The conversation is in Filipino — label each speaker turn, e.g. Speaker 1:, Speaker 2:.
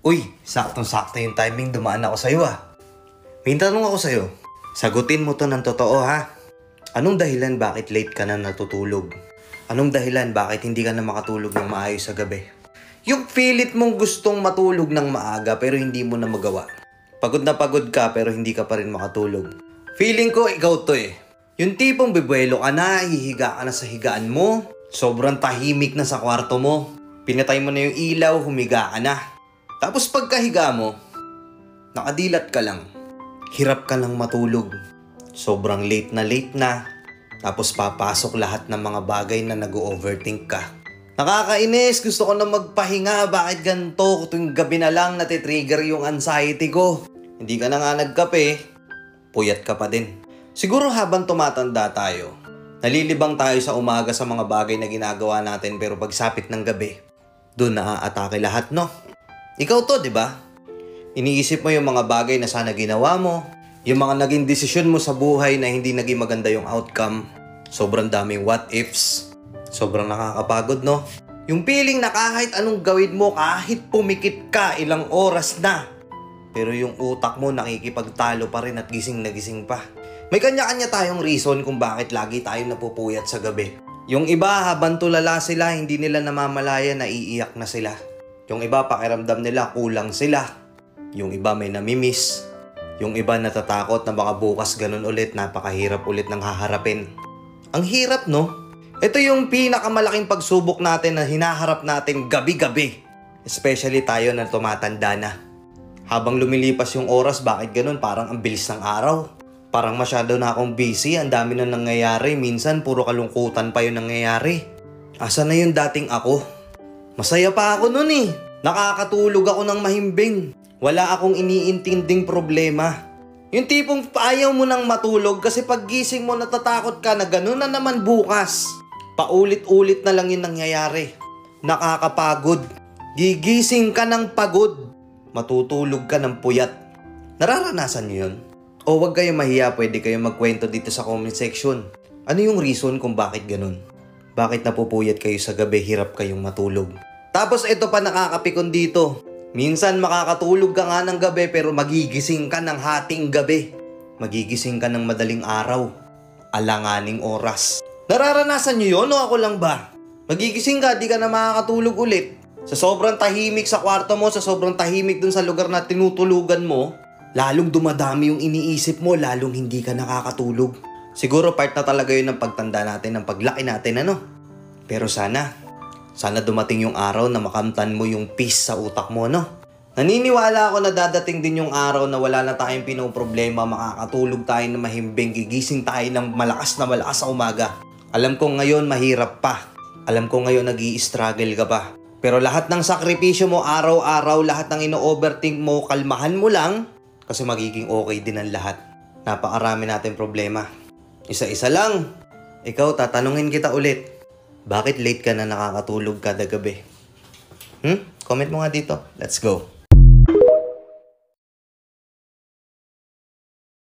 Speaker 1: Uy, saktong-sakto yung timing dumaan ako sa'yo May tanong ako sa'yo. Sagutin mo to ng totoo ha. Anong dahilan bakit late ka na natutulog? Anong dahilan bakit hindi ka na makatulog ng maayos sa gabi? Yung pilit mong gustong matulog ng maaga pero hindi mo na magawa. Pagod na pagod ka pero hindi ka pa rin makatulog. Feeling ko ikaw to Yung tipong bibuelo ka na, hihiga ka na sa higaan mo. Sobrang tahimik na sa kwarto mo. Pinatay mo na yung ilaw, humiga ka na. Tapos pagkahiga mo, nakadilat ka lang. Hirap ka lang matulog. Sobrang late na. Tapos papasok lahat ng mga bagay na nag-overthink ka. Nakakainis, gusto ko na magpahinga. Bakit ganito? Tuwing gabi na lang natitrigger yung anxiety ko. Hindi ka na nga nagkape, puyat ka pa din. Siguro habang tumatanda tayo, nalilibang tayo sa umaga sa mga bagay na ginagawa natin pero pagsapit ng gabi, doon naaatake lahat, no? Ikaw to, di ba? Iniisip mo yung mga bagay na sana ginawa mo, yung mga naging desisyon mo sa buhay na hindi naging maganda yung outcome. Sobrang daming what ifs. Sobrang nakakapagod, no? Yung feeling na kahit anong gawin mo, kahit pumikit ka, ilang oras na. Pero yung utak mo nakikipagtalo pa rin at gising na gising pa. May kanya-kanya tayong reason kung bakit lagi tayo napupuyat sa gabi. Yung iba habang tulala sila, hindi nila namamalaya na iiyak na sila. Yung iba pakiramdam nila kulang sila. Yung iba may namimiss. Yung iba natatakot na baka bukas ganun ulit, napakahirap ulit ng haharapin. Ang hirap, no? Ito yung pinakamalaking pagsubok natin na hinaharap natin gabi-gabi. Especially tayo na tumatanda na. Habang lumilipas yung oras, bakit ganun? Parang ang bilis ng araw. Parang masyado na akong busy, ang dami na nangyayari. Minsan, puro kalungkutan pa yung nangyayari. Asa na yung dating ako? Masaya pa ako nun Nakakatulog ako ng mahimbing. Wala akong iniintinding problema. Yung tipong ayaw mo nang matulog kasi pag gising mo natatakot ka na ganun na naman bukas. Paulit-ulit na lang yung nangyayari. Nakakapagod. Gigising ka ng pagod. Matutulog ka ng puyat. Nararanasan nyo yun? O wag kayong mahiya, pwede kayong magkwento dito sa comment section. Ano yung reason kung bakit ganun? Bakit napupuyat kayo sa gabi, hirap kayong matulog? Tapos ito pa nakakapikon dito. Minsan makakatulog ka nga ng gabi pero magigising ka ng hating gabi. Magigising ka ng madaling araw. Alanganing oras. Nararanasan nyo yun o ako lang ba? Magigising ka, di ka na makakatulog ulit. Sa sobrang tahimik sa kwarto mo, sa sobrang tahimik dun sa lugar na tinutulugan mo, lalong dumadami yung iniisip mo, lalong hindi ka nakakatulog. Siguro part na talaga yun ng pagtanda natin, ng paglaki natin, Pero sana dumating yung araw na makamtan mo yung peace sa utak mo, Naniniwala ako na dadating din yung araw na wala na tayong pinoproblema, makakatulog tayo na mahimbing, gigising tayo ng malakas sa umaga. Alam ko ngayon mahirap pa. Alam ko ngayon nag-i-struggle ka pa. Pero lahat ng sakripisyo mo araw-araw, lahat ng ino-overthink mo, kalmahan mo lang kasi magiging okay din ang lahat. Napakarami natin problema. Isa-isa lang. Ikaw, tatanungin kita ulit. Bakit late ka na nakakatulog kada gabi? Comment mo nga dito. Let's go.